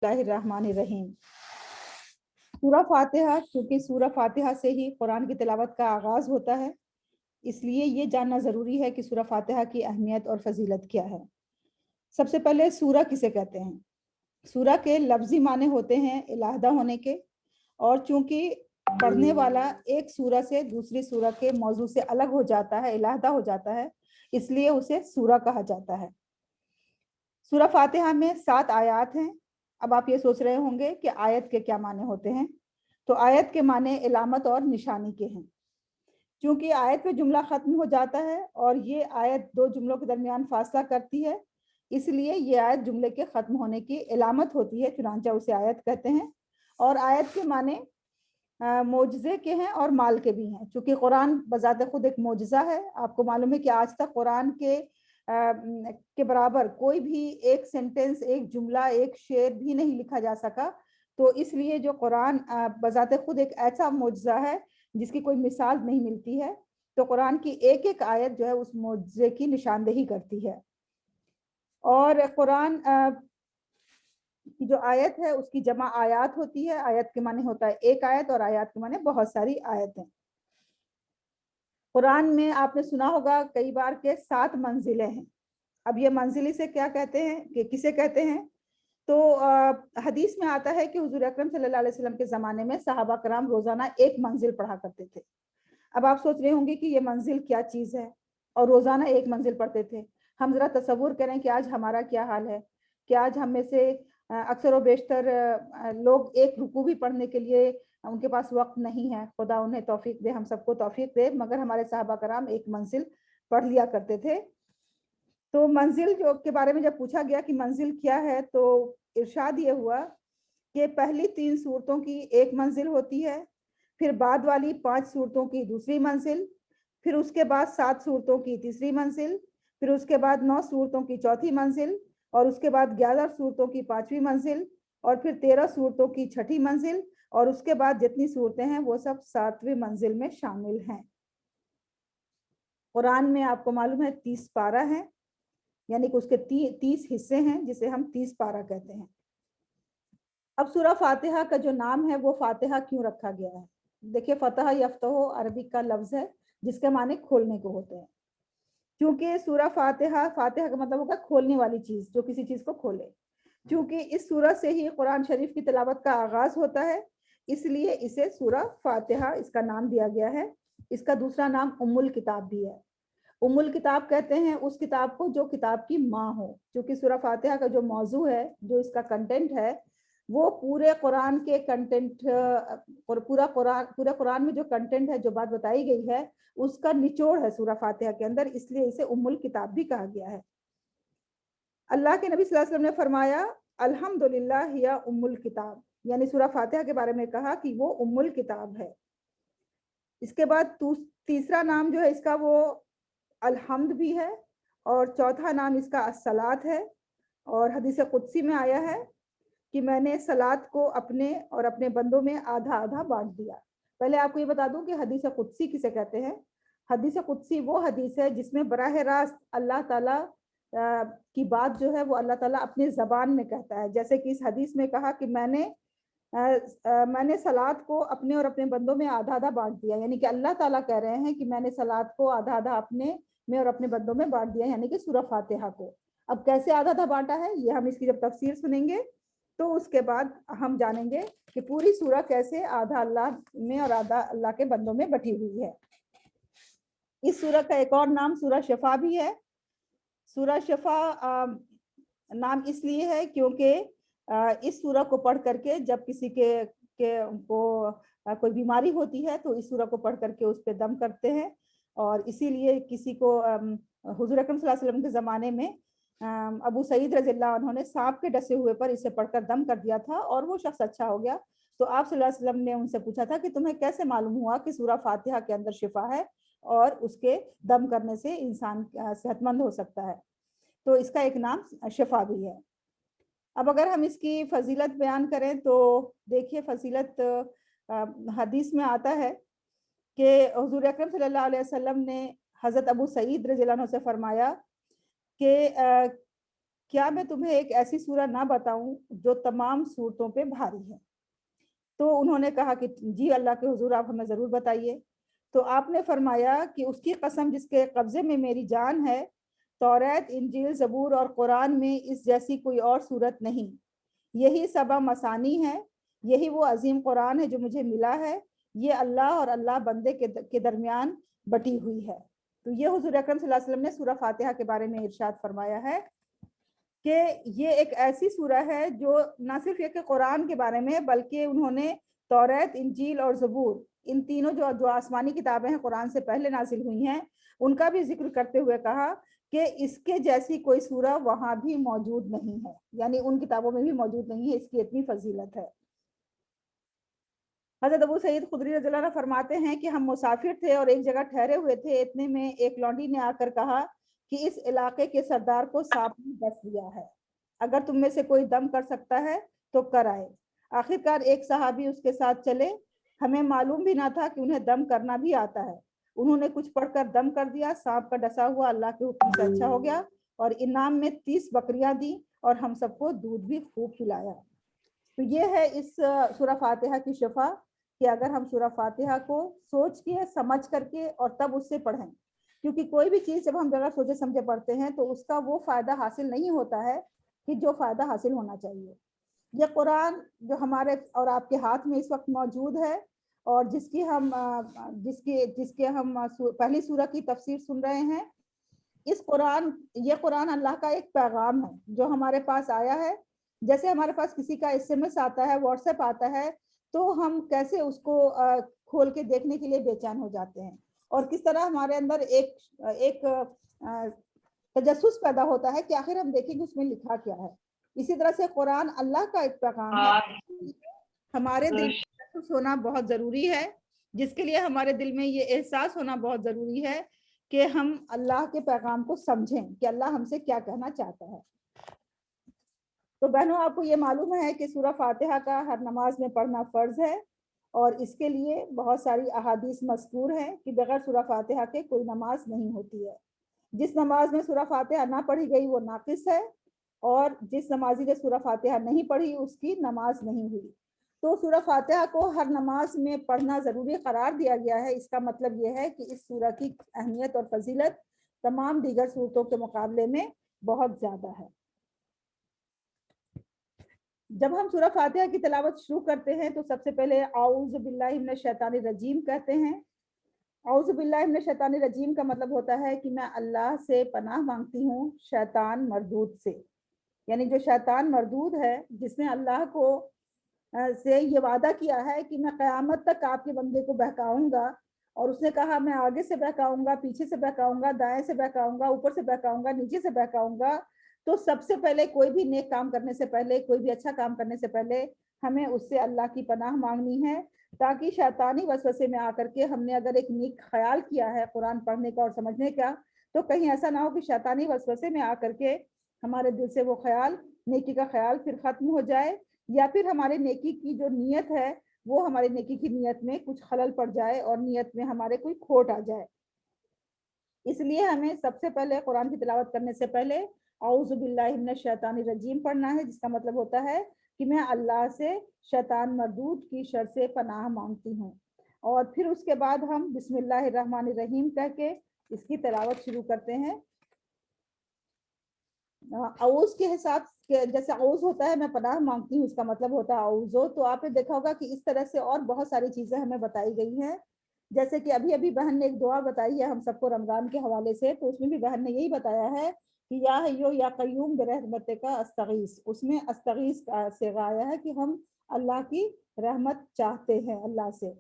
اللہ الرحمن الرحیم۔ سورہ فاتحہ، چونکہ سورہ فاتحہ سے ہی قرآن کی تلاوت کا آغاز ہوتا ہے، اس لیے یہ جاننا ضروری ہے کہ سورہ فاتحہ کی اہمیت اور فضیلت کیا ہے۔ سب سے پہلے سورہ کسے کہتے ہیں؟ سورہ کے لفظی معنی ہوتے ہیں علیحدہ ہونے کے، اور چونکہ پڑھنے والا ایک سورہ سے دوسری سورہ کے موضوع سے الگ ہو جاتا ہے، علیحدہ ہو جاتا ہے، اس لیے اسے سورہ کہا جاتا ہے۔ سورہ فاتحہ میں 7 آیات ہیں۔ اب آپ یہ سوچ رہے ہوں گے کہ آیت کے کیا معنی ہوتے ہیں؟ تو آیت کے معنی علامت اور نشانی کے ہیں۔ چونکہ آیت میں جملہ ختم ہو جاتا ہے اور یہ آیت 2 جملوں کے درمیان فاصلہ کرتی ہے، اس لیے یہ آیت جملے کے ختم ہونے کی علامت ہوتی ہے، چنانچہ اسے آیت کہتے ہیں۔ اور آیت کے معنی معجزے کے ہیں اور مال کے بھی ہیں۔ چونکہ قرآن بذات خود ایک معجزہ ہے، آپ کو معلوم ہے کہ آج تک قرآن کے برابر کوئی بھی ایک سینٹنس، ایک جملہ، ایک شعر بھی نہیں لکھا جا سکا، تو اس لیے جو قرآن بذات خود ایک ایسا معجزہ ہے جس کی کوئی مثال نہیں ملتی ہے، تو قرآن کی ایک ایک آیت جو ہے اس معجزے کی نشاندہی کرتی ہے۔ اور قرآن کی جو آیت ہے اس کی جمع آیات ہوتی ہے۔ آیت کے معنی ہوتا ہے ایک آیت، اور آیات کے معنی بہت ساری آیتیں۔ قرآن میں آپ نے سنا ہوگا کئی بار کہ 7 منزلیں ہیں۔ اب یہ منزلی سے کیا کہتے ہیں کہ کسے کہتے ہیں؟ تو حدیث میں آتا ہے کہ حضور اکرم صلی اللہ علیہ وسلم کے زمانے میں صحابہ کرام روزانہ ایک منزل پڑھا کرتے تھے۔ اب آپ سوچ رہے ہوں گے کہ یہ منزل کیا چیز ہے اور روزانہ ایک منزل پڑھتے تھے۔ ہم ذرا تصور کریں کہ آج ہمارا کیا حال ہے کہ آج ہم میں سے اکثر و بیشتر لوگ ایک رکوع بھی پڑھنے کے لیے ان کے پاس وقت نہیں ہے۔ خدا انہیں توفیق دے، ہم سب کو توفیق دے، مگر ہمارے صحابہ کرام ایک منزل پڑھ لیا کرتے تھے۔ تو منزل جو کے بارے میں جب پوچھا گیا کہ منزل کیا ہے، تو ارشاد یہ ہوا کہ پہلی 3 سورتوں کی ایک منزل ہوتی ہے، پھر بعد والی 5 سورتوں کی دوسری منزل، پھر اس کے بعد 7 سورتوں کی تیسری منزل، پھر اس کے بعد 9 سورتوں کی چوتھی منزل، اور اس کے بعد 11 سورتوں کی 5ویں منزل، اور پھر 13 سورتوں کی 6ٹھی منزل، اور اس کے بعد جتنی صورتیں ہیں وہ سب 7ویں منزل میں شامل ہیں۔ قرآن میں آپ کو معلوم ہے 30 پارہ ہیں، یعنی کہ اس کے 30 حصے ہیں، جسے ہم 30 پارہ کہتے ہیں۔ اب سورہ فاتحہ کا جو نام ہے وہ فاتحہ کیوں رکھا گیا ہے؟ دیکھیے، فتح یفتح عربی کا لفظ ہے جس کے معنی کھولنے کو ہوتے ہیں۔ کیونکہ سورہ فاتحہ کا مطلب ہوگا کھولنے والی چیز، جو کسی چیز کو کھولے۔ کیونکہ اس سورہ سے ہی قرآن شریف کی تلاوت کا آغاز ہوتا ہے، اس لیے اسے سورہ فاتحہ اس کا نام دیا گیا ہے۔ اس کا دوسرا نام ام الکتاب بھی ہے۔ ام الکتاب کہتے ہیں اس کتاب کو جو کتاب کی ماں ہو، کیونکہ سورہ فاتحہ کا جو موضوع ہے، جو اس کا کنٹینٹ ہے، وہ پورے قرآن کے کنٹینٹ، اور پورے قرآن میں جو کنٹینٹ ہے، جو بات بتائی گئی ہے، اس کا نچوڑ ہے سورہ فاتحہ کے اندر، اس لیے اسے ام الکتاب بھی کہا گیا ہے۔ اللہ کے نبی صلی اللہ علیہ وسلم نے فرمایا الحمدللہ ہی ام الکتاب، یعنی سورہ فاتحہ کے بارے میں کہا کہ وہ ام الکتاب ہے۔ اس کے بعد تیسرا نام جو ہے اس کا وہ الحمد بھی ہے، اور چوتھا نام اس کا الصلاۃ ہے۔ اور حدیث قدسی میں آیا ہے کہ میں نے صلاۃ کو اپنے اور اپنے بندوں میں آدھا آدھا بانٹ دیا۔ پہلے آپ کو یہ بتا دوں کہ حدیث قدسی کسے کہتے ہیں۔ حدیث قدسی وہ حدیث ہے جس میں براہ راست اللہ تعالیٰ کی بات جو ہے وہ اللہ تعالیٰ اپنی زبان میں کہتا ہے۔ جیسے کہ اس حدیث میں کہا کہ میں نے صلاۃ کو اپنے اور اپنے بندوں میں آدھا آدھا بانٹ دیا، یعنی کہ اللہ تعالیٰ کہہ رہے ہیں کہ میں نے صلاۃ کو آدھا آدھا اپنے میں اور اپنے بندوں میں بانٹ دیا، یعنی کہ سورہ فاتحہ کو۔ اب کیسے آدھا آدھا بانٹا ہے، یہ ہم اس کی جب تفسیر سنیں گے تو اس کے بعد ہم جانیں گے کہ پوری سورہ کیسے آدھا اللہ میں اور آدھا اللہ کے بندوں میں بٹی ہوئی ہے۔ اس سورہ کا ایک اور نام سورہ شفا بھی ہے۔ سورہ شفا نام اس لیے ہے کیونکہ اس سورہ کو پڑھ کر کے جب کسی کو کوئی بیماری ہوتی ہے تو اس سورہ کو پڑھ کر کے اس پہ دم کرتے ہیں، اور اسی لیے کسی کو حضور اکرم صلی اللہ علیہ وسلم کے زمانے میں ابو سعید رضی اللہ عنہ نے سانپ کے ڈسے ہوئے پر اسے پڑھ کر دم کر دیا تھا، اور وہ شخص اچھا ہو گیا۔ تو آپ صلی اللہ علیہ وسلم نے ان سے پوچھا تھا کہ تمہیں کیسے معلوم ہوا کہ سورہ فاتحہ کے اندر شفا ہے اور اس کے دم کرنے سے انسان صحت مند ہو سکتا ہے؟ تو اس کا ایک نام شفا بھی ہے۔ اب اگر ہم اس کی فضیلت بیان کریں تو دیکھیے، فضیلت حدیث میں آتا ہے کہ حضور اکرم صلی اللہ علیہ وسلم نے حضرت ابو سعید رضی اللہ عنہ سے فرمایا کہ کیا میں تمہیں ایک ایسی سورہ نہ بتاؤں جو تمام صورتوں پہ بھاری ہے؟ تو انہوں نے کہا کہ جی اللہ کے حضور آپ ہمیں ضرور بتائیے. تو آپ نے فرمایا کہ اس کی قسم جس کے قبضے میں میری جان ہے، توریت، انجیل، زبور اور قرآن میں اس جیسی کوئی اور صورت نہیں. یہی سبع مثانی ہے، یہی وہ عظیم قرآن ہے جو مجھے ملا ہے. یہ اللہ اور اللہ بندے کے درمیان بٹی ہوئی ہے. تو یہ حضور اکرم صلی اللہ علیہ وسلم نے سورہ فاتحہ کے بارے میں ارشاد فرمایا ہے کہ یہ ایک ایسی سورہ ہے جو نہ صرف یہ کہ قرآن کے بارے میں، بلکہ انہوں نے توریت، انجیل اور زبور، ان تینوں جو آسمانی کتابیں ہیں قرآن سے پہلے نازل ہوئی ہیں، ان کا بھی ذکر کرتے ہوئے کہا کہ اس کے جیسی کوئی سورہ وہاں بھی موجود نہیں ہے، یعنی ان کتابوں میں بھی موجود نہیں ہے، اس کی اتنی فضیلت ہے. حضرت ابو سعید خدری رضی اللہ عنہ فرماتے ہیں کہ ہم مسافر تھے اور ایک جگہ ٹھہرے ہوئے تھے. اتنے میں ایک لونڈی نے آ کر کہا کہ اس علاقے کے سردار کو سانپ نے ڈس لیا ہے، اگر تم میں سے کوئی دم کر سکتا ہے تو کر آئے. آخرکار ایک صحابی اس کے ساتھ چلے. ہمیں معلوم بھی نہ تھا کہ انہیں دم کرنا بھی آتا ہے. انہوں نے کچھ پڑھ کر دم کر دیا. سانپ کا ڈسا ہوا اللہ کے حکم سے اچھا ہو گیا اور انعام میں 30 بکریاں دی اور ہم سب کو دودھ بھی خوب پلایا. تو یہ ہے اس سورہ فاتحہ کی شفا کہ اگر ہم سورہ فاتحہ کو سوچ کے، سمجھ کر کے اور تب اس سے پڑھیں، کیونکہ کوئی بھی چیز جب ہم بغیر سوچے سمجھے پڑھتے ہیں تو اس کا وہ فائدہ حاصل نہیں ہوتا ہے کہ جو فائدہ حاصل ہونا چاہیے. یہ قرآن جو ہمارے اور آپ کے ہاتھ میں اس وقت موجود ہے اور جس کے ہم پہلی سورہ کی تفسیر سن رہے ہیں، یہ قرآن اللہ کا ایک پیغام ہے جو ہمارے پاس آیا ہے. جیسے ہمارے پاس کسی کا SMS آتا ہے، واٹس ایپ آتا ہے، تو ہم کیسے اس کو کھول کے دیکھنے کے لیے بے چین ہو جاتے ہیں، اور کس طرح ہمارے اندر ایک تجسس پیدا ہوتا ہے کہ آخر ہم دیکھیں گے اس میں لکھا کیا ہے. اسی طرح سے قرآن اللہ کا ایک پیغام ہے. ہمارے دل میں تجسس ہونا بہت ضروری ہے، جس کے لیے ہمارے دل میں یہ احساس ہونا بہت ضروری ہے کہ ہم اللہ کے پیغام کو سمجھیں کہ اللہ ہم سے کیا کہنا چاہتا ہے. تو بہنوں، آپ کو یہ معلوم ہے کہ سورہ فاتحہ کا ہر نماز میں پڑھنا فرض ہے، اور اس کے لیے بہت ساری احادیث مذکور ہیں کہ بغیر سورہ فاتحہ کے کوئی نماز نہیں ہوتی ہے. جس نماز میں سورہ فاتحہ نہ پڑھی گئی وہ ناقص ہے، اور جس نمازی نے سورہ فاتحہ نہیں پڑھی اس کی نماز نہیں ہوئی. تو سورہ فاتحہ کو ہر نماز میں پڑھنا ضروری قرار دیا گیا ہے. اس کا مطلب یہ ہے کہ اس سورہ کی اہمیت اور فضیلت تمام دیگر سورتوں کے مقابلے میں بہت زیادہ ہے. جب ہم سورہ فاتحہ کی تلاوت شروع کرتے ہیں تو سب سے پہلے اعوذ باللہ من الشیطان الرجیم کہتے ہیں. اعوذ باللہ من الشیطان الرجیم کا مطلب ہوتا ہے کہ میں اللہ سے پناہ مانگتی ہوں شیطان مردود سے. یعنی جو شیطان مردود ہے، جس نے اللہ کو سے یہ وعدہ کیا ہے کہ میں قیامت تک آپ کے بندے کو بہکاؤں گا، اور اس نے کہا میں آگے سے بہکاؤں گا، پیچھے سے بہکاؤں گا، دائیں سے بہکاؤں گا، اوپر سے بہکاؤں گا، نیچے سے بہکاؤں گا. تو سب سے پہلے کوئی بھی نیک کام کرنے سے پہلے، کوئی بھی اچھا کام کرنے سے پہلے ہمیں اس سے اللہ کی پناہ مانگنی ہے، تاکہ شیطانی وسوسے میں آ کر کے ہم نے اگر ایک نیک خیال کیا ہے قرآن پڑھنے کا اور سمجھنے کا، تو کہیں ایسا نہ ہو کہ شیطانی وسوسے میں آ کر کے ہمارے دل سے وہ خیال، نیکی کا خیال پھر ختم ہو جائے، یا پھر ہمارے نیکی کی جو نیت ہے وہ ہماری نیکی کی نیت میں کچھ خلل پڑ جائے اور نیت میں ہمارے کوئی کھوٹ آ جائے. اس لیے ہمیں سب سے پہلے قرآن کی تلاوت کرنے سے پہلے اعوذ باللہ من الشیطان الرجیم پڑھنا ہے، جس کا مطلب ہوتا ہے کہ میں اللہ سے شیطان مردود کی شر سے پناہ مانگتی ہوں. اور پھر اس کے بعد ہم بسم اللہ الرحمن الرحیم کہہ کے اس کی تلاوت شروع کرتے ہیں. اعوذ کے حساب سے جیسے اعوذ ہوتا ہے میں پناہ مانگتی ہوں، اس کا مطلب ہوتا ہے اعوذ. تو آپ نے دیکھا ہوگا کہ اس طرح سے اور بہت ساری چیزیں ہمیں بتائی گئی ہیں. جیسے کہ ابھی بہن نے ایک دعا بتائی ہے ہم سب کو رمضان کے حوالے سے، تو اس میں بھی بہن نے یہی بتایا ہے کہ یا حیو یا قیوم برحمتک استغیث. اس میں استغیث کا صیغہ آیا ہے کہ ہم اللہ کی رحمت چاہتے ہیں اللہ سے.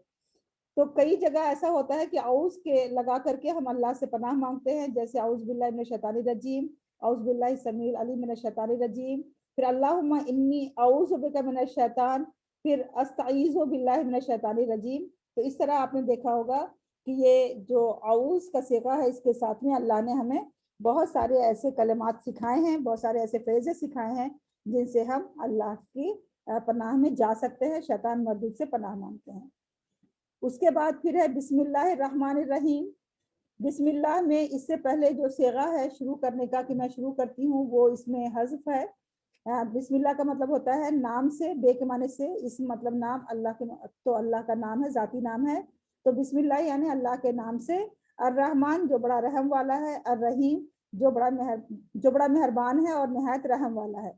تو کئی جگہ ایسا ہوتا ہے کہ اعوذ کے لگا کر کے ہم اللہ سے پناہ مانگتے ہیں، جیسے اعوذ باللہ من الشیطان الرجیم، اعوذ باللہ السمیع العلیم من الشیطان الرجیم، پھر اللہم انی اعوذ بک من الشیطان، پھر استعیذ باللہ من الشیطان الرجیم. تو اس طرح آپ نے دیکھا ہوگا کہ یہ جو اعوذ کا صیغہ ہے اس کے ساتھ میں اللہ نے ہمیں بہت سارے ایسے کلمات سکھائے ہیں، بہت سارے ایسے فریزیں سکھائے ہیں جن سے ہم اللہ کی پناہ میں جا سکتے ہیں، شیطان مردود سے پناہ مانگتے ہیں. اس کے بعد پھر ہے بسم اللہ الرحمن الرحیم. بسم اللہ میں اس سے پہلے جو صیغہ ہے شروع کرنے کا کہ میں شروع کرتی ہوں وہ اس میں حذف ہے. بسم اللہ کا مطلب ہوتا ہے نام سے، بے کے معنی سے، اس مطلب نام اللہ کے، تو اللہ کا نام ہے، ذاتی نام ہے. تو بسم اللہ یعنی اللہ کے نام سے. الرحمن جو بڑا رحم والا ہے، الرحیم جو بڑا مہربان ہے اور نہایت رحم والا ہے.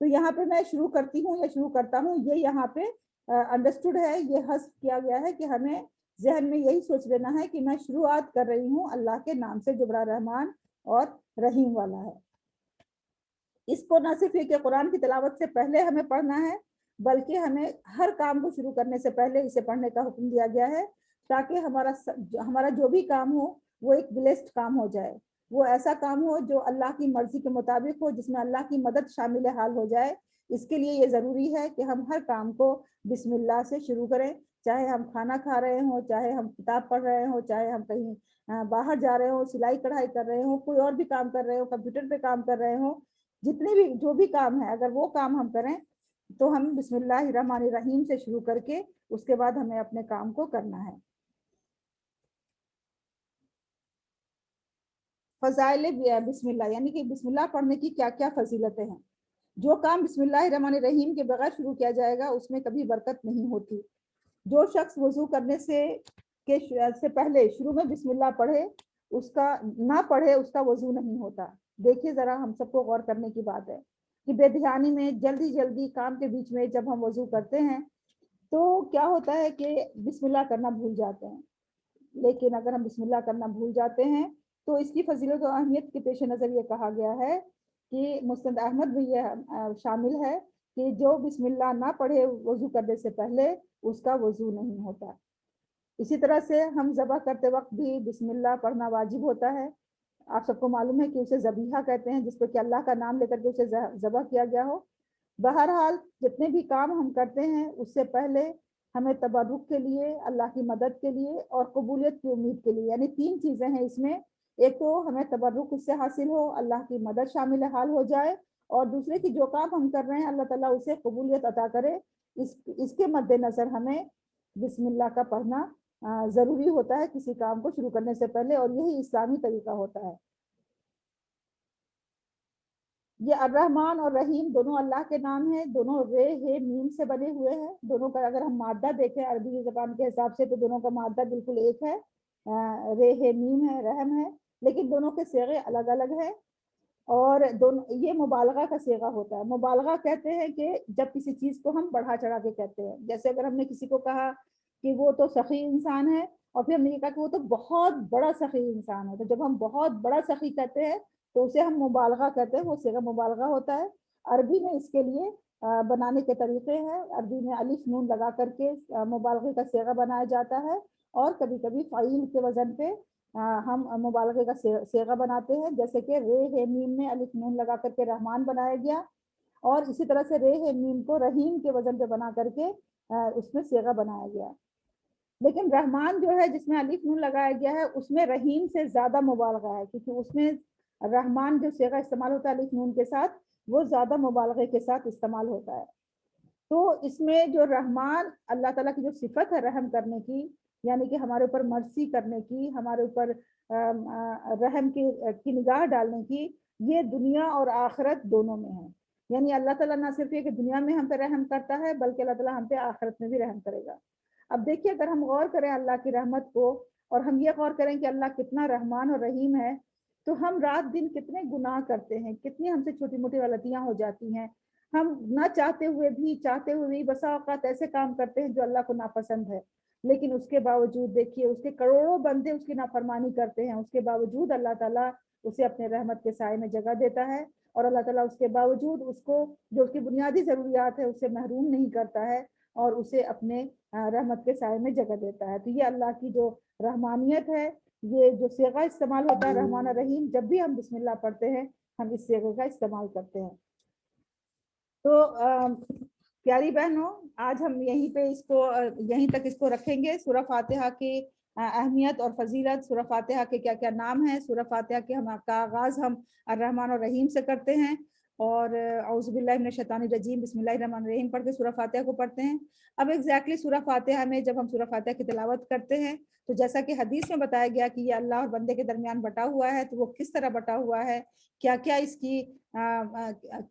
تو یہاں پہ میں شروع کرتی ہوں یا شروع کرتا ہوں، یہ یہاں پہ انڈرسٹوڈ ہے، یہ حذف کیا گیا ہے کہ ہمیں ذہن میں یہی سوچ لینا ہے کہ میں شروعات کر رہی ہوں اللہ کے نام سے جو بڑا رحمان اور رحیم والا ہے. اس کو نہ صرف یہ کہ قرآن کی تلاوت سے پہلے ہمیں پڑھنا ہے، بلکہ ہمیں ہر کام کو شروع کرنے سے پہلے اسے پڑھنے کا حکم دیا گیا ہے، تاکہ ہمارا جو بھی کام ہو وہ ایک بلیسڈ کام ہو جائے، وہ ایسا کام ہو جو اللہ کی مرضی کے مطابق ہو، جس میں اللہ کی مدد شامل حال ہو جائے. اس کے لیے یہ ضروری ہے کہ ہم ہر کام کو بسم اللہ سے شروع کریں، چاہے ہم کھانا کھا رہے ہوں، چاہے ہم کتاب پڑھ رہے ہوں، چاہے ہم کہیں باہر جا رہے ہوں، سلائی کڑھائی کر رہے ہوں، کوئی اور بھی کام کر رہے ہوں، کمپیوٹر پہ کام کر رہے ہوں، جتنے بھی جو بھی کام ہے، اگر وہ کام ہم کریں تو ہم بسم اللہ الرحمن الرحیم سے شروع کر کے اس کے بعد ہمیں اپنے کام کو کرنا ہے. فضائل بسم اللہ یعنی کہ بسم اللہ پڑھنے کی کیا کیا فضیلتیں ہیں. جو کام بسم اللہ الرحمن الرحیم کے بغیر شروع کیا جائے گا اس میں کبھی برکت نہیں ہوتی. جو شخص وضو کرنے سے پہلے شروع میں بسم اللہ پڑھے، اس کا نہ پڑھے اس کا وضو نہیں ہوتا. دیکھیے ذرا ہم سب کو غور کرنے کی بات ہے کہ بے دھیانی میں جلدی کام کے بیچ میں جب ہم وضو کرتے ہیں تو کیا ہوتا ہے کہ بسم اللہ کرنا بھول جاتے ہیں. لیکن اگر ہم بسم اللہ کرنا بھول جاتے ہیں تو اس کی فضیلت و اہمیت کے پیش نظر یہ کہا گیا ہے کہ مسند احمد میں یہ شامل ہے کہ جو بسم اللہ نہ پڑھے وضو کرنے سے پہلے اس کا وضو نہیں ہوتا. اسی طرح سے ہم ذبح کرتے وقت بھی بسم اللہ پڑھنا واجب ہوتا ہے. آپ سب کو معلوم ہے کہ اسے ذبیحہ کہتے ہیں، جس پہ کہ اللہ کا نام لے کر کے اسے ذبح کیا گیا ہو. بہرحال جتنے بھی کام ہم کرتے ہیں اس سے پہلے ہمیں تبرک کے لیے، اللہ کی مدد کے لیے اور قبولیت کی امید کے لیے، یعنی 3 چیزیں ہیں اس میں. ایک تو ہمیں تبرک اس سے حاصل ہو، اللہ کی مدد شامل حال ہو جائے، اور دوسرے کی جو کام ہم کر رہے ہیں اللہ تعالیٰ اسے قبولیت عطا کرے. اس کے مد نظر ہمیں بسم اللہ کا پڑھنا ضروری ہوتا ہے کسی کام کو شروع کرنے سے پہلے، اور یہی اسلامی طریقہ ہوتا ہے. یہ الرحمن اور رحیم دونوں اللہ کے نام ہیں، دونوں رے ہے میم سے بنے ہوئے ہیں. دونوں کا اگر ہم مادہ دیکھیں عربی زبان کے حساب سے تو دونوں کا مادہ بالکل ایک ہے، رے ہے میم ہے، رحم ہے، لیکن دونوں کے صیغے الگ الگ ہیں. اور دونوں یہ مبالغہ کا صیغہ ہوتا ہے. مبالغہ کہتے ہیں کہ جب کسی چیز کو ہم بڑھا چڑھا کے کہتے ہیں. جیسے اگر ہم نے کسی کو کہا کہ وہ تو سخی انسان ہے، اور پھر ہم نے یہ کہا کہ وہ تو بہت بڑا سخی انسان ہے، تو جب ہم بہت بڑا سخی کہتے ہیں تو اسے ہم مبالغہ کہتے ہیں، وہ صیغہ مبالغہ ہوتا ہے. عربی میں اس کے لیے بنانے کے طریقے ہیں. عربی میں الف نون لگا کر کے مبالغے کا صیغہ بنایا جاتا ہے، اور کبھی کبھی فعیل کے وزن پہ ہم مبالغے کا صیغہ بناتے ہیں. جیسے کہ رے ہے میم میں الف نون لگا کر کے رحمان بنایا گیا، اور اسی طرح سے رے ہے میم کو رحیم کے وزن پہ بنا کر کے اس میں صیغہ بنایا گیا. لیکن رحمان جو ہے جس میں الف نون لگایا گیا ہے اس میں رحیم سے زیادہ مبالغہ ہے، کیونکہ اس میں رحمان جو صیغہ استعمال ہوتا ہے الف نون کے ساتھ وہ زیادہ مبالغے کے ساتھ استعمال ہوتا ہے. تو اس میں جو رحمان اللہ تعالیٰ کی جو صفت ہے رحم کرنے کی، یعنی کہ ہمارے اوپر مرسی کرنے کی، ہمارے اوپر رحم کی نگاہ ڈالنے کی، یہ دنیا اور آخرت دونوں میں ہے. یعنی اللہ تعالیٰ نہ صرف یہ کہ دنیا میں ہم پہ رحم کرتا ہے بلکہ اللہ تعالیٰ ہم پہ آخرت میں بھی رحم کرے گا. اب دیکھیے اگر ہم غور کریں اللہ کی رحمت کو، اور ہم یہ غور کریں کہ اللہ کتنا رحمان اور رحیم ہے، تو ہم رات دن کتنے گناہ کرتے ہیں، کتنی ہم سے چھوٹی موٹی غلطیاں ہو جاتی ہیں. ہم نہ چاہتے ہوئے بھی بسا اوقات ایسے کام کرتے ہیں جو اللہ کو ناپسند ہے، لیکن اس کے باوجود دیکھیے اس کے کروڑوں بندے اس کی نافرمانی کرتے ہیں، اس کے باوجود اللہ تعالیٰ اسے اپنے رحمت کے سائے میں جگہ دیتا ہے، اور اللہ تعالیٰ اس کے باوجود اس کو جو اس کی بنیادی ضروریات ہے اسے محروم نہیں کرتا ہے، اور اسے اپنے رحمت کے سائے میں جگہ دیتا ہے. تو یہ اللہ کی جو رحمانیت ہے، یہ جو صیغہ استعمال ہوتا ہے رحمان الرحیم، جب بھی ہم بسم اللہ پڑھتے ہیں ہم اس صیغے کا استعمال کرتے ہیں. تو پیاری بہنوں، آج ہم یہیں تک اس کو رکھیں گے. سورہ فاتحہ کی اہمیت اور فضیلت، سورہ فاتحہ کے کیا کیا نام ہیں، سورہ فاتحہ کے کا آغاز ہم الرحمن الرحیم سے کرتے ہیں، اور اعوذ باللہ من الشیطان الرجیم بسم اللہ الرحمن الرحیم پڑھ کے سورہ فاتحہ کو پڑھتے ہیں. اب ایگزیکٹلی سورہ فاتحہ میں جب ہم سورہ فاتحہ کی تلاوت کرتے ہیں تو جیسا کہ حدیث میں بتایا گیا کہ یہ اللہ اور بندے کے درمیان بٹا ہوا ہے, تو وہ کس طرح بٹا ہوا ہے, کیا کیا اس کی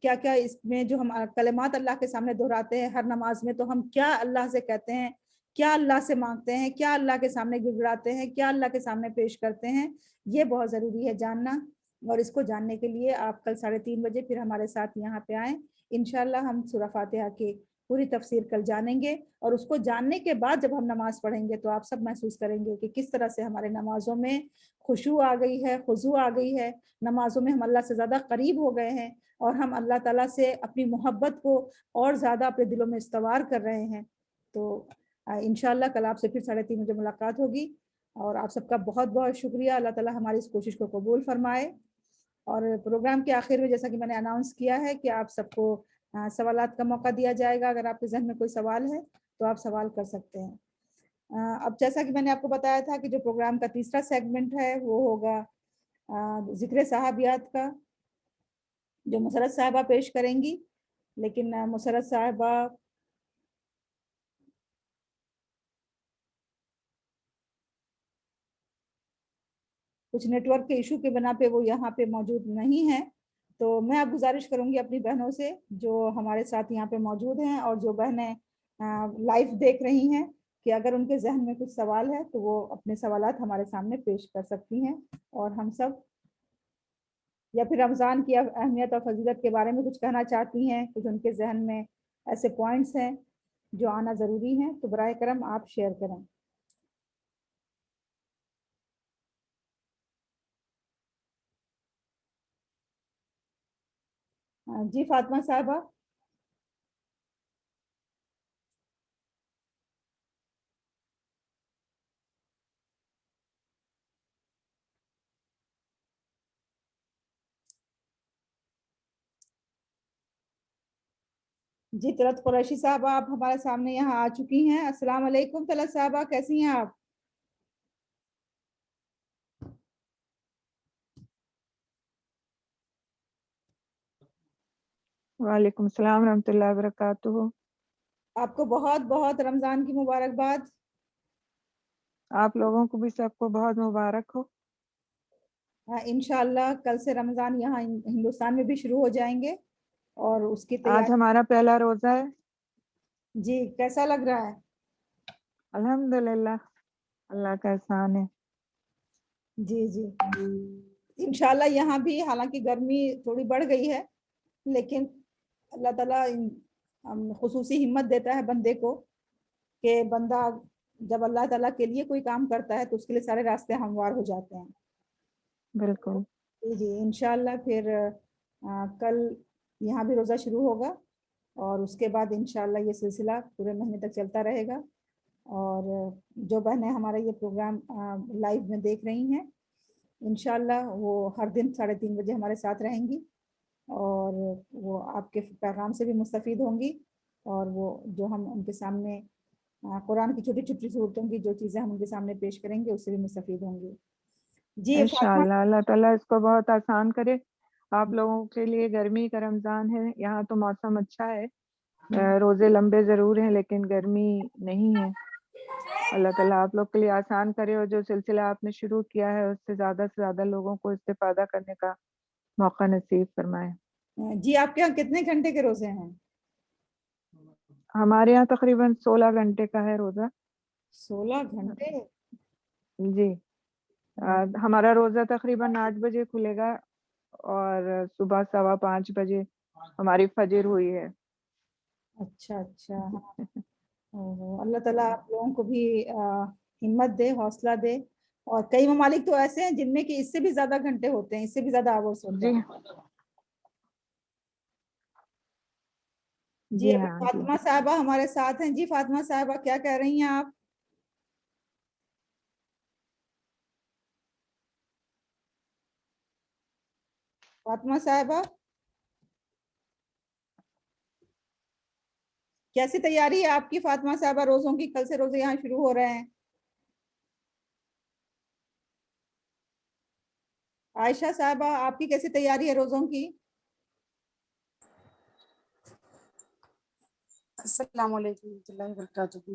کیا کیا اس میں جو ہم کلمات اللہ کے سامنے دہراتے ہیں ہر نماز میں, تو ہم کیا اللہ سے کہتے ہیں, کیا اللہ سے مانگتے ہیں, کیا اللہ کے سامنے گڑگڑاتے ہیں, کیا اللہ کے سامنے پیش کرتے ہیں, یہ بہت ضروری ہے جاننا. اور اس کو جاننے کے لیے آپ کل 3:30 بجے پھر ہمارے ساتھ یہاں پہ آئیں. انشاءاللہ ہم سورہ فاتحہ کی پوری تفسیر کل جانیں گے, اور اس کو جاننے کے بعد جب ہم نماز پڑھیں گے تو آپ سب محسوس کریں گے کہ کس طرح سے ہمارے نمازوں میں خشوع آ گئی ہے, خضوع آ گئی ہے, نمازوں میں ہم اللہ سے زیادہ قریب ہو گئے ہیں, اور ہم اللہ تعالیٰ سے اپنی محبت کو اور زیادہ اپنے دلوں میں استوار کر رہے ہیں. تو انشاءاللہ کل آپ سے پھر 3:30 بجے ملاقات ہوگی, اور آپ سب کا بہت بہت شکریہ. اللہ تعالیٰ ہماری اس کوشش کو قبول فرمائے. اور پروگرام کے آخر میں جیسا کہ میں نے اناؤنس کیا ہے کہ آپ سب کو سوالات کا موقع دیا جائے گا. اگر آپ کے ذہن میں کوئی سوال ہے تو آپ سوال کر سکتے ہیں. اب جیسا کہ میں نے آپ کو بتایا تھا کہ جو پروگرام کا تیسرا سیگمنٹ ہے وہ ہوگا ذکر صحابیات کا, جو مسرت صاحبہ پیش کریں گی. لیکن مسرت صاحبہ کچھ نیٹ ورک کے ایشو کے بنا پہ وہ یہاں پہ موجود نہیں ہے. تو میں اب گزارش کروں گی اپنی بہنوں سے جو ہمارے ساتھ یہاں پہ موجود ہیں اور جو بہنیں لائیو دیکھ رہی ہیں, کہ اگر ان کے ذہن میں کچھ سوال ہے تو وہ اپنے سوالات ہمارے سامنے پیش کر سکتی ہیں. اور ہم سب, یا پھر رمضان کی اہمیت اور فضیلت کے بارے میں کچھ کہنا چاہتی ہیں, کچھ ان کے ذہن میں ایسے پوائنٹس ہیں جو آنا ضروری ہیں, تو برائے کرم آپ شیئر کریں. جی فاطمہ صاحبہ. جی طلعت قریشی صاحبہ آپ ہمارے سامنے یہاں آ چکی ہیں. السلام علیکم طلعت صاحبہ, کیسی ہیں آپ؟ وعلیکم السلام ورحمۃ اللہ وبرکاتہ. آپ کو بہت بہت رمضان کی مبارکباد. آپ لوگوں کو بھی سب کو بہت مبارک ہو. انشاءاللہ کل سے رمضان یہاں ہندوستان میں بھی شروع ہو جائیں گے, اور اس کی آج تیاری. ہمارا پہلا روزہ ہے. جی کیسا لگ رہا ہے؟ الحمدللہ, اللہ کا احسان ہے. جی جی انشاءاللہ یہاں بھی حالانکہ گرمی تھوڑی بڑھ گئی ہے, لیکن اللہ تعالیٰ خصوصی ہمت دیتا ہے بندے کو, کہ بندہ جب اللہ تعالیٰ کے لیے کوئی کام کرتا ہے تو اس کے لیے سارے راستے ہموار ہو جاتے ہیں. بالکل. جی انشاءاللہ پھر کل یہاں بھی روزہ شروع ہوگا, اور اس کے بعد انشاءاللہ یہ سلسلہ پورے مہینے تک چلتا رہے گا. اور جو بہنیں ہمارا یہ پروگرام لائیو میں دیکھ رہی ہیں, انشاءاللہ وہ ہر دن 3:30 بجے ہمارے ساتھ رہیں گی, اور وہ آپ کے پیغام سے بھی مستفید ہوں گی, اور وہ جو ہم ان کے سامنے قرآن کی چھوٹی چھوٹی صورتوں کی جو چیزیں ہم ان کے سامنے پیش کریں گے اس سے بھی مستفید ہوں گی. جی فاطمہ. انشاءاللہ اللہ تعالیٰ اس کو بہت آسان کرے. آپ لوگوں کے لیے گرمی کا رمضان ہے, یہاں تو موسم اچھا ہے, روزے لمبے ضرور ہیں لیکن گرمی نہیں ہے. اللہ تعالیٰ آپ لوگ کے لیے آسان کرے, اور جو سلسلہ آپ نے شروع کیا ہے اس سے زیادہ لوگوں کو استفادہ کرنے کا موقع نصیب فرمائے. جی آپ کے یہاں کتنے گھنٹے کے روزے ہیں؟ ہمارے یہاں تقریباً 16 گھنٹے کا ہے روزہ. 16 گھنٹے؟ جی ہمارا روزہ تقریباً 8 بجے کھلے گا, اور صبح 5:15 بجے ہماری فجر ہوئی ہے. اچھا اچھا. اللہ تعالیٰ آپ لوگوں کو بھی ہمت دے, حوصلہ دے. اور کئی ممالک تو ایسے ہیں جن میں کہ اس سے بھی زیادہ گھنٹے ہوتے ہیں, اس سے بھی زیادہ آورس ہوتے جی ہیں. جی ابھی ہاں جی. فاطمہ صاحبہ ہمارے ساتھ ہیں. جی فاطمہ صاحبہ کیا کہہ رہی ہیں آپ؟ فاطمہ صاحبہ کیسی تیاری ہے آپ کی فاطمہ صاحبہ روزوں کی؟ کل سے روزے یہاں شروع ہو رہے ہیں. عائشہ صاحبہ آپ کی کیسی تیاری ہے روزوں کی؟ السلام علیکم ورحمۃ اللہ وبرکاتہ۔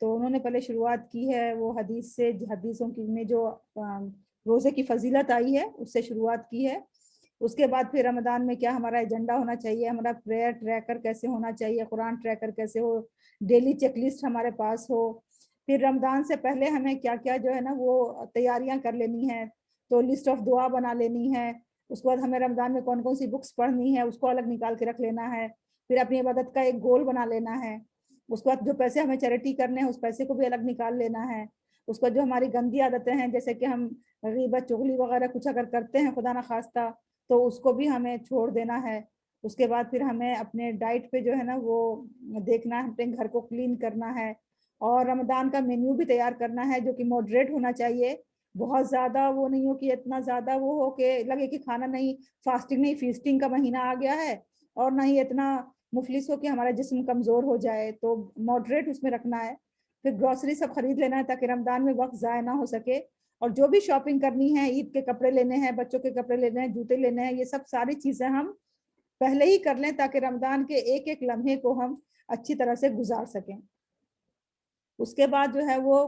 تو انہوں نے پہلے شروعات کی ہے وہ حدیث سے، حدیثوں کی میں جو روزے کی فضیلت آئی ہے اس سے شروعات کی ہے. اس کے بعد پھر رمضان میں کیا ہمارا ایجنڈا ہونا چاہیے، ہمارا پریئر ٹریکر کیسے ہونا چاہیے، قرآن ٹریکر کیسے ہو، ڈیلی چیک لسٹ ہمارے پاس ہو. پھر رمضان سے پہلے ہمیں کیا کیا جو ہے نا وہ تیاریاں کر لینی ہیں، تو لسٹ آف دعا بنا لینی ہے. اس کے بعد ہمیں رمضان میں کون کون سی بکس پڑھنی ہے اس کو الگ نکال کے رکھ لینا ہے. پھر اپنی عبادت کا ایک گول بنا لینا ہے. اس کے بعد جو پیسے ہمیں چیریٹی کرنے ہیں اس پیسے کو بھی الگ نکال لینا ہے. اس کے بعد جو ہماری گندی عادتیں ہیں جیسے کہ ہم غیبت چغلی وغیرہ کچھ اگر کرتے ہیں خدا نخواستہ تو اس کو بھی ہمیں چھوڑ دینا ہے. اس کے بعد پھر ہمیں اپنے ڈائٹ پہ جو ہے نا وہ دیکھنا ہے، اپنے گھر کو کلین کرنا ہے، اور رمضان کا مینیو بھی تیار کرنا ہے جو کہ ماڈریٹ ہونا چاہیے. بہت زیادہ وہ نہیں ہو کہ اتنا زیادہ وہ ہو کہ لگے کہ کھانا نہیں، فاسٹنگ نہیں فیسٹنگ کا مہینہ آ گیا ہے، اور نہ ہی اتنا مفلس ہو کہ ہمارا جسم کمزور ہو جائے. تو ماڈریٹ اس میں رکھنا ہے. پھر گروسری سب خرید لینا ہے تاکہ رمضان میں وقت ضائع نہ ہو سکے. اور جو بھی شاپنگ کرنی ہے، عید کے کپڑے لینے ہیں، بچوں کے کپڑے لینے ہیں، جوتے لینے ہیں، یہ سب ساری چیزیں ہم پہلے ہی کر لیں تاکہ رمضان کے ایک ایک لمحے کو ہم اچھی طرح سے گزار سکیں. اس کے بعد جو ہے وہ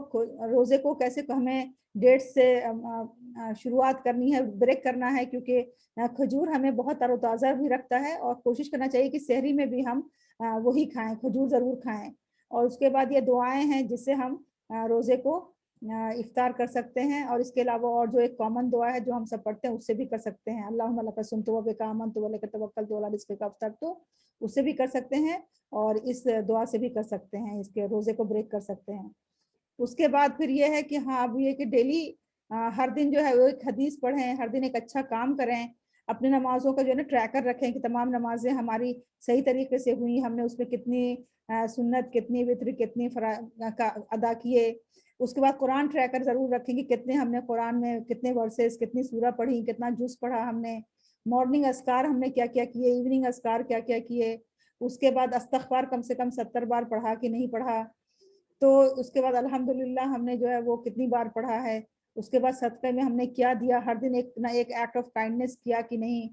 روزے کو کیسے ہمیں ڈیٹ سے شروعات کرنی ہے، بریک کرنا ہے، کیونکہ کھجور ہمیں بہت تر و تازہ بھی رکھتا ہے، اور کوشش کرنا چاہیے کہ سحری میں بھی ہم وہی کھائیں، کھجور ضرور کھائیں. اور اس کے بعد یہ دعائیں ہیں جس سے ہم روزے کو افطار کر سکتے ہیں. اور اس کے علاوہ اور جو ایک کامن دعا ہے جو ہم سب پڑھتے ہیں اس سے بھی کر سکتے ہیں، اللہم لک صمت وبک آمنت وعلیک توکلت وعلی رزقک افطرت، اس سے بھی کر سکتے ہیں، اور اس دعا سے بھی کر سکتے ہیں، اس کے روزے کو بریک کر سکتے ہیں. اس کے بعد پھر یہ ہے کہ ہاں اب یہ کہ ڈیلی ہر دن جو ہے وہ ایک حدیث پڑھیں، ہر دن ایک اچھا کام کریں، اپنے نمازوں کا جو ہے نا ٹریکر رکھیں کہ تمام نمازیں ہماری صحیح طریقے سے ہوئی، ہم نے اس میں کتنی سنت، کتنی وتر، کتنی ادا کیے. اس کے بعد قرآن ٹریکر ضرور رکھیں کہ کتنے ہم نے قرآن میں کتنے ورسز، کتنی سورہ پڑھی، کتنا جز پڑھا ہم نے، مارننگ اذکار ہم نے کیا کیا کیے، ایوننگ اذکار کیا کیا کیے. اس کے بعد استغفار کم سے کم 70 بار پڑھا کہ نہیں پڑھا. تو اس کے بعد الحمدللہ ہم نے جو ہے وہ کتنی بار پڑھا ہے. اس کے بعد صدقے میں ہم نے کیا دیا، ہر دن ایک نہ ایک ایکٹ آف کائنڈنس کیا کہ نہیں.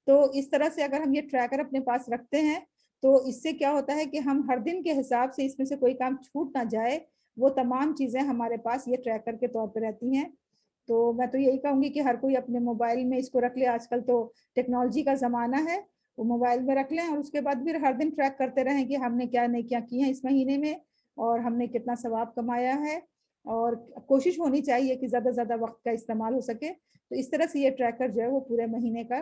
تو اس طرح سے اگر ہم یہ ٹریکر اپنے پاس رکھتے ہیں تو اس سے کیا ہوتا ہے کہ ہم ہر دن کے حساب سے اس میں سے کوئی کام چھوٹ نہ جائے، وہ تمام چیزیں ہمارے پاس یہ ٹریکر کے طور پہ رہتی ہیں. تو میں تو یہی کہوں گی کہ ہر کوئی اپنے موبائل میں اس کو رکھ لے. آج کل تو ٹیکنالوجی کا زمانہ ہے، وہ موبائل میں رکھ لیں، اور اس کے بعد پھر ہر دن ٹریک کرتے رہیں کہ ہم نے کیا نیکیاں کی ہیں اس مہینے میں، اور ہم نے کتنا ثواب کمایا ہے. اور کوشش ہونی چاہیے کہ زیادہ سے زیادہ وقت کا استعمال ہو سکے. تو اس طرح سے یہ ٹریکر جو ہے وہ پورے مہینے کا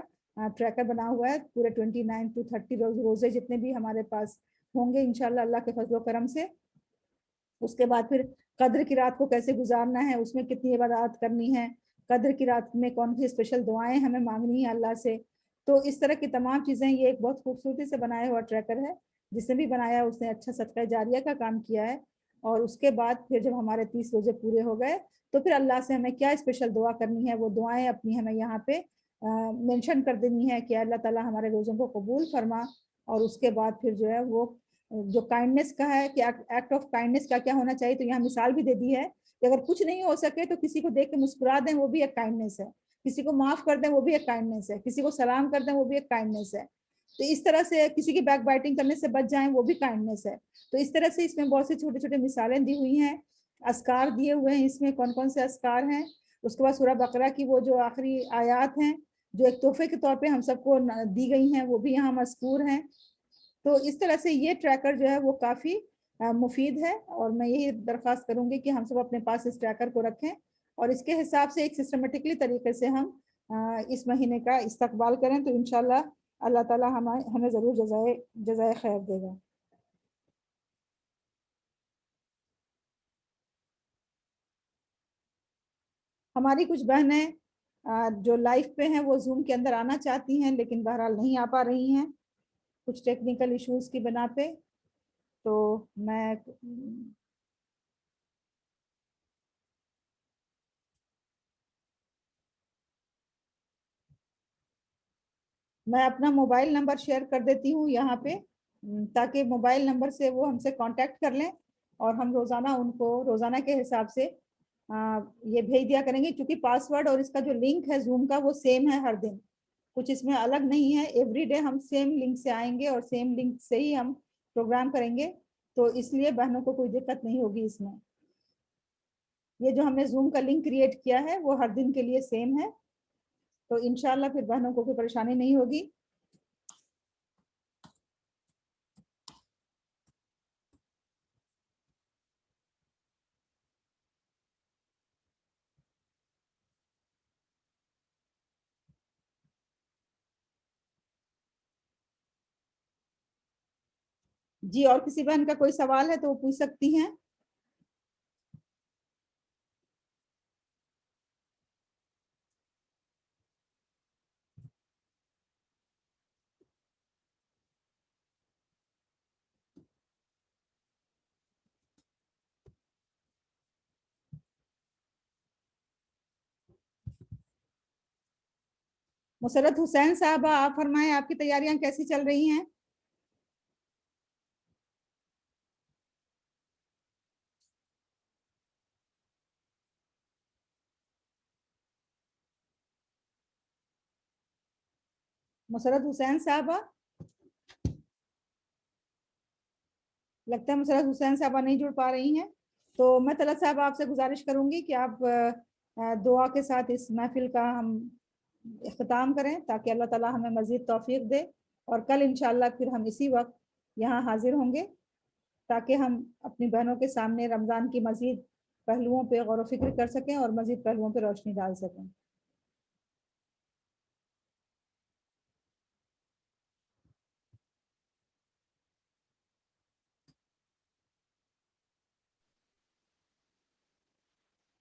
ٹریکر بنا ہوا ہے، پورے 29 to 30 روزے جتنے بھی ہمارے پاس ہوں گے انشاءاللہ اللہ کے فضل و کرم سے. اس کے بعد پھر قدر کی رات کو کیسے گزارنا ہے، اس میں کتنی عبادات کرنی ہے، قدر کی رات میں کون سی اسپیشل دعائیں ہمیں مانگنی ہیں اللہ سے. تو اس طرح کی تمام چیزیں، یہ ایک بہت خوبصورتی سے بنایا ہوا ٹریکر ہے. جس نے بھی بنایا اس نے اچھا صدقہ جاریہ کا کام کیا ہے. اور اس کے بعد پھر جب ہمارے 30 روزے پورے ہو گئے تو پھر اللہ سے ہمیں کیا اسپیشل دعا کرنی ہے، وہ دعائیں اپنی ہمیں یہاں پہ مینشن کر دینی ہے کہ اللہ تعالیٰ ہمارے روزوں کو قبول فرما. اور اس کے بعد پھر جو ہے وہ جو کائنڈنس کا ہے کہ ایکٹ آف کائنڈنس کا کیا ہونا چاہیے، تو یہاں مثال بھی دے دی ہے کہ اگر کچھ نہیں ہو سکے تو کسی کو دیکھ کے مسکرا دیں، وہ بھی ایک کائنڈنس ہے. کسی کو معاف کر دیں، وہ بھی ایک کائنڈنس ہے. کسی کو سلام کر دیں، وہ بھی ایک کائنڈنس ہے. تو اس طرح سے کسی کی بیک بائٹنگ کرنے سے بچ جائیں، وہ بھی کائنڈنس ہے. تو اس طرح سے اس میں بہت سی چھوٹے چھوٹے مثالیں دی ہوئی ہیں. اذکار دیے ہوئے ہیں اس میں، کون کون سے اذکار ہیں. اس کے بعد سورہ بقرہ کی وہ جو آخری آیات ہیں جو ایک تحفے کے طور پہ ہم سب کو دی گئی ہیں، وہ بھی یہاں مذکور ہیں. تو اس طرح سے یہ ٹریکر جو ہے وہ کافی مفید ہے، اور میں یہی درخواست کروں گی کہ ہم سب اپنے پاس اس ٹریکر کو رکھیں، اور اس کے حساب سے ایک سسٹمیٹکلی طریقے سے ہم اس مہینے کا استقبال کریں. تو انشاءاللہ اللہ تعالیٰ ہمیں ضرور جزائے خیر دے گا. ہماری کچھ بہنیں جو لائف پہ ہیں وہ زوم کے اندر آنا چاہتی ہیں لیکن بہرحال نہیں آ پا رہی ہیں کچھ ٹیکنیکل ایشوز کی بنا پہ. تو میں اپنا موبائل نمبر شیئر کر دیتی ہوں یہاں پہ، تاکہ موبائل نمبر سے وہ ہم سے کانٹیکٹ کر لیں، اور ہم روزانہ ان کو روزانہ کے حساب سے یہ بھیج دیا کریں گے. کیونکہ پاس ورڈ اور اس کا جو لنک ہے زوم کا وہ سیم ہے ہر دن، کچھ اس میں الگ نہیں ہے. ایوری ڈے ہم سیم لنک سے آئیں گے اور سیم لنک سے ہی ہم پروگرام کریں گے. تو اس لیے بہنوں کو کوئی دقت نہیں ہوگی اس میں. یہ جو ہم نے زوم کا لنک کریٹ کیا ہے وہ ہر دن کے لیے سیم ہے, تو انشاءاللہ پھر بہنوں کو کوئی پریشانی نہیں ہوگی. جی اور کسی بہن کا کوئی سوال ہے تو وہ پوچھ سکتی ہیں. مسرت حسین صاحبہ آپ فرمائیں, آپ کی تیاریاں کیسی چل رہی ہیں؟ مسرت حسین صاحبہ, لگتا ہے مسرت حسین صاحبہ نہیں جڑ پا رہی ہیں. تو میں طلعت صاحب آپ سے گزارش کروں گی کہ آپ دعا کے ساتھ اس محفل کا ہم اختتام کریں تاکہ اللہ تعالی ہمیں مزید توفیق دے, اور کل انشاءاللہ پھر ہم اسی وقت یہاں حاضر ہوں گے تاکہ ہم اپنی بہنوں کے سامنے رمضان کی مزید پہلوؤں پہ غور و فکر کر سکیں اور مزید پہلوؤں پہ روشنی ڈال سکیں.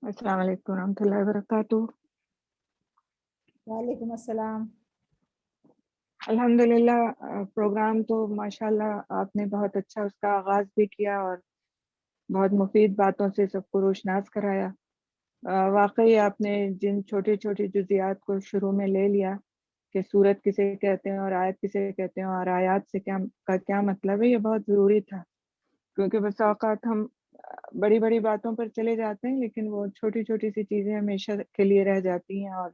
السلام علیکم ورحمۃ اللہ وبرکاتہ. وعلیکم السلام. الحمدللہ پروگرام تو ماشاءاللہ آپ نے بہت اچھا اس کا آغاز بھی کیا اور بہت مفید باتوں سے سب کو روشناس کرایا. واقعی آپ نے جن چھوٹی چھوٹی جزیات کو شروع میں لے لیا کہ سورت کسے کہتے ہیں اور آیت کسے کہتے ہیں اور آیات سے کیا مطلب ہے, یہ بہت ضروری تھا, کیونکہ بس اوقات ہم بڑی بڑی باتوں پر چلے جاتے ہیں لیکن وہ چھوٹی چھوٹی سی چیزیں ہمیشہ کے لیے رہ جاتی ہیں. اور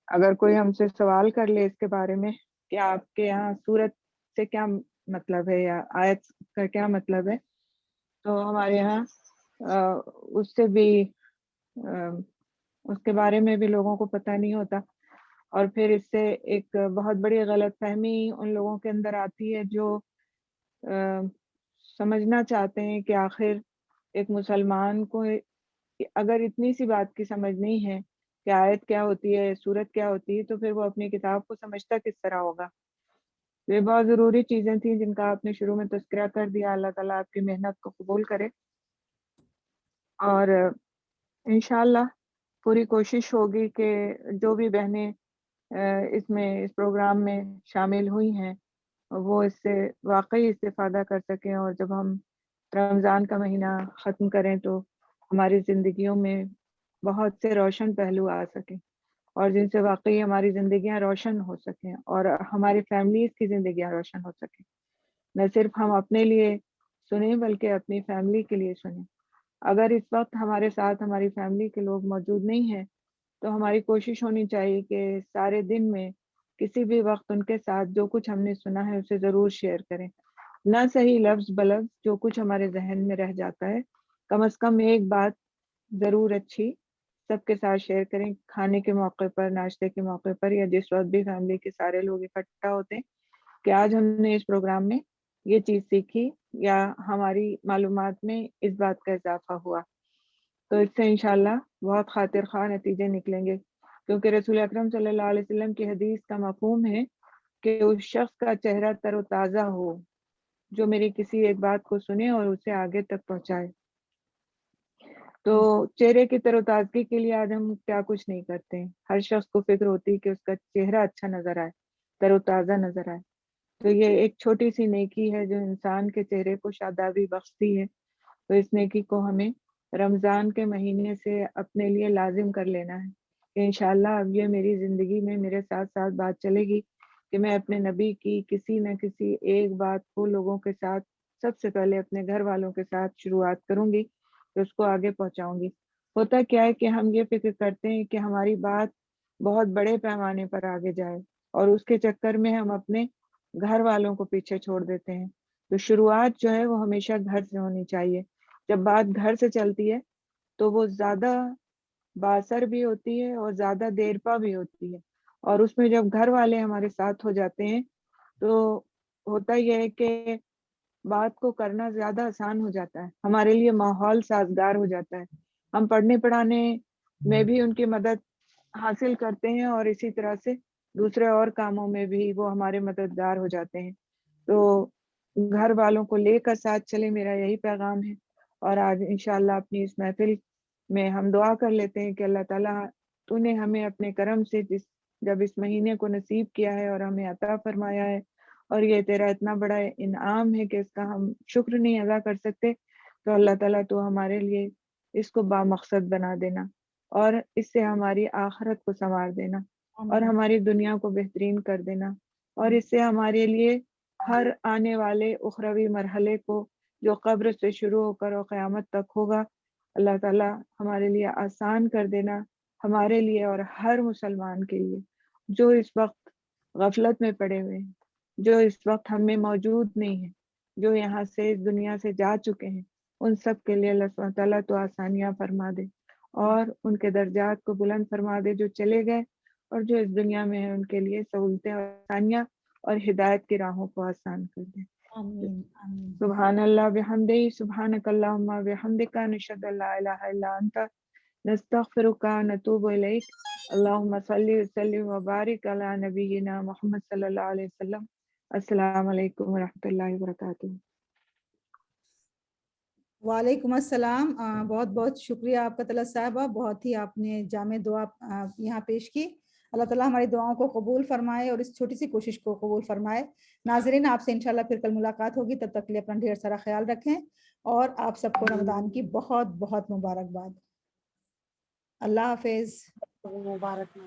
اگر کوئی ہم سے سوال کر لے اس کے بارے میں کہ آپ کے یہاں سورت سے کیا مطلب ہے یا آیت کا کیا مطلب ہے, تو ہمارے یہاں اس سے بھی اس کے بارے میں بھی لوگوں کو پتہ نہیں ہوتا, اور پھر اس سے ایک بہت بڑی غلط فہمی ان لوگوں کے اندر آتی ہے جو سمجھنا چاہتے ہیں کہ آخر ایک مسلمان کو اگر اتنی سی بات کی سمجھ نہیں ہے کہ آیت کیا ہوتی ہے, سورت کیا ہوتی ہے, تو پھر وہ اپنی کتاب کو سمجھتا کس طرح ہوگا. یہ بہت ضروری چیزیں تھیں جن کا آپ نے شروع میں تذکرہ کر دیا. اللہ تعالیٰ آپ کی محنت کو قبول کرے, اور انشاءاللہ پوری کوشش ہوگی کہ جو بھی بہنیں اس پروگرام میں شامل ہوئی ہیں وہ اس سے واقعی استفادہ کر سکیں, اور جب ہم رمضان کا مہینہ ختم کریں تو ہماری زندگیوں میں بہت سے روشن پہلو آ سکیں اور جن سے واقعی ہماری زندگیاں روشن ہو سکیں اور ہماری فیملیز کی زندگیاں روشن ہو سکیں. نہ صرف ہم اپنے لیے سنیں بلکہ اپنی فیملی کے لیے سنیں. اگر اس وقت ہمارے ساتھ ہماری فیملی کے لوگ موجود نہیں ہیں تو ہماری کوشش ہونی چاہیے کہ سارے دن میں کسی بھی وقت ان کے ساتھ جو کچھ ہم نے سنا ہے اسے ضرور شیئر کریں. نہ صحیح لفظ بلفظ جو کچھ ہمارے ذہن میں رہ جاتا ہے, کم از کم ایک بات ضرور اچھی سب کے ساتھ شیئر کریں, کھانے کے موقع پر, ناشتے کے موقع پر, یا جس وقت بھی فیملی کے سارے لوگ اکٹھا ہوتے ہیں کہ آج ہم نے اس پروگرام میں یہ چیز سیکھی یا ہماری معلومات میں اس بات کا اضافہ ہوا. تو اس سے انشاءاللہ بہت خاطر خواہ نتیجے نکلیں گے, کیونکہ رسول اکرم صلی اللہ علیہ وسلم کی حدیث کا مفہوم ہے کہ اس شخص کا چہرہ تر و تازہ ہو جو میری کسی ایک بات کو سنے اور اسے آگے تک پہنچائے. تو چہرے کی تر و تازگی کے لیے آج ہم کیا کچھ نہیں کرتے ہیں. ہر شخص کو فکر ہوتی ہے کہ اس کا چہرہ اچھا نظر آئے, تر و تازہ نظر آئے. تو یہ ایک چھوٹی سی نیکی ہے جو انسان کے چہرے کو شادابی بخشتی ہے. تو اس نیکی کو ہمیں رمضان کے مہینے سے اپنے لیے لازم کر لینا ہے کہ انشاءاللہ اب یہ میری زندگی میں میرے ساتھ ساتھ بات چلے گی کہ میں اپنے نبی کی کسی نہ کسی ایک بات کو لوگوں کے ساتھ, سب سے پہلے اپنے گھر والوں کے ساتھ شروعات کروں گی تو اس کو آگے پہنچاؤں گی. ہوتا کیا ہے کہ ہم یہ فکر کرتے ہیں کہ ہماری بات بہت بڑے پیمانے پر آگے جائے اور اس کے چکر میں ہم اپنے گھر والوں کو پیچھے چھوڑ دیتے ہیں. تو شروعات جو ہے وہ ہمیشہ گھر سے ہونی چاہیے. جب بات گھر سے چلتی ہے تو وہ زیادہ باثر بھی ہوتی ہے اور زیادہ دیر پا بھی ہوتی ہے. اور اس میں جب گھر والے ہمارے ساتھ ہو جاتے ہیں تو ہوتا یہ ہے کہ بات کو کرنا زیادہ آسان ہو جاتا ہے, ہمارے لیے ماحول سازگار ہو جاتا ہے. ہم پڑھنے پڑھانے میں بھی ان کی مدد حاصل کرتے ہیں اور اسی طرح سے دوسرے اور کاموں میں بھی وہ ہمارے مددگار ہو جاتے ہیں. تو گھر والوں کو لے کر ساتھ چلے, میرا یہی پیغام ہے. اور آج انشاءاللہ اپنی اس محفل میں ہم دعا کر لیتے ہیں کہ اللہ تعالیٰ تو نے ہمیں اپنے کرم سے جب اس مہینے کو نصیب کیا ہے اور ہمیں عطا فرمایا ہے, اور یہ تیرا اتنا بڑا انعام ہے کہ اس کا ہم شکر نہیں ادا کر سکتے, تو اللہ تعالیٰ تو ہمارے لیے اس کو بامقصد بنا دینا اور اس سے ہماری آخرت کو سنوار دینا اور ہماری دنیا کو بہترین کر دینا, اور اس سے ہمارے لیے ہر آنے والے اخروی مرحلے کو جو قبر سے شروع ہو کر اور قیامت تک ہوگا, اللہ تعالیٰ ہمارے لیے آسان کر دینا, ہمارے لیے اور ہر مسلمان کے لیے جو اس وقت غفلت میں پڑے ہوئے ہیں, جو اس وقت ہم میں موجود نہیں ہیں, جو یہاں سے اس دنیا سے جا چکے ہیں, ان سب کے لیے اللہ سبحانہ تعالیٰ تو آسانیاں فرما دے اور ان کے درجات کو بلند فرما دے. جو چلے گئے اور جو اس دنیا میں ہیں ان کے لیے سہولتیں اور آسانیاں اور ہدایت کی راہوں کو آسان کر دے. آمین آمین. سبحان اللہ بحمدہ, سبحانک اللہم بحمدک, نشہد ان لا الہ الا انت, نستغفرک ونتوب الیک. اللہم صلی وسلم وبارک علی نبینا محمد صلی اللہ علیہ وسلم. السلام علیکم ورحمۃ اللہ وبرکاتہ. وعلیکم السلام. بہت بہت شکریہ آپ کا طلعت صاحبہ, بہت ہی آپ نے جامع دعا یہاں پیش کی. اللہ تعالیٰ ہماری دعاؤں کو قبول فرمائے اور اس چھوٹی سی کوشش کو قبول فرمائے. ناظرین, آپ سے انشاءاللہ پھر کل ملاقات ہوگی, تب تک کے لیے اپنا ڈھیر سارا خیال رکھیں اور آپ سب کو رمضان کی بہت بہت مبارکباد. اللہ حافظ. مبارک.